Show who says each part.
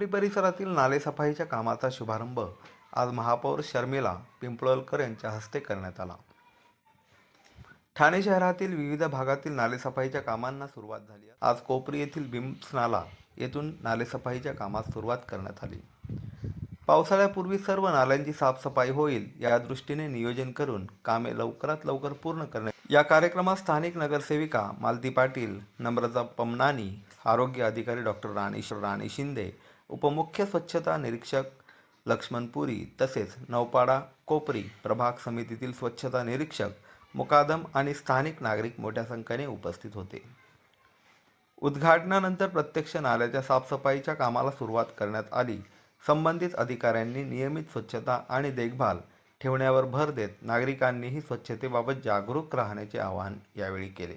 Speaker 1: कोपरी परिसरातील नालेसफाईच्या कामाचा शुभारंभ आज महापौर शर्मिला पिंपळकर यांच्या हस्ते करण्यात आला। ठाणे शहरातील विविध भागातील नालेसफाईच्या कामांना सुरुवात झाली। आज कोपरी येथील बिम्स नाला येथून नालेसफाईच्या कामास सुरुवात करण्यात आली। पावसाळ्यापूर्वी सर्व नाल्यांची साफसफाई होईल या दृष्टीने नियोजन करून कामे लवकरात लवकर पूर्ण करण्यात। या कार्यक्रमात स्थानिक नगरसेविका मालती पाटील, नम्रता पमनानी, आरोग्य अधिकारी डॉक्टर राणी शिंदे, उपमुख्य स्वच्छता निरीक्षक लक्ष्मण पुरी तसेच नौपाडा कोपरी प्रभाग समितीतील स्वच्छता निरीक्षक मुकादम आणि स्थानिक नागरिक मोठ्या संख्येने उपस्थित होते। उद्घाटनानंतर प्रत्यक्ष नाल्याच्या साफसफाईच्या कामाला सुरुवात करण्यात आली। संबंधित अधिकाऱ्यांनी नियमित स्वच्छता आणि देखभाल ठेवण्यावर भर देत नागरिकांनीही स्वच्छतेबाबत जागरूक राहण्याचे आवाहन यावेळी केले।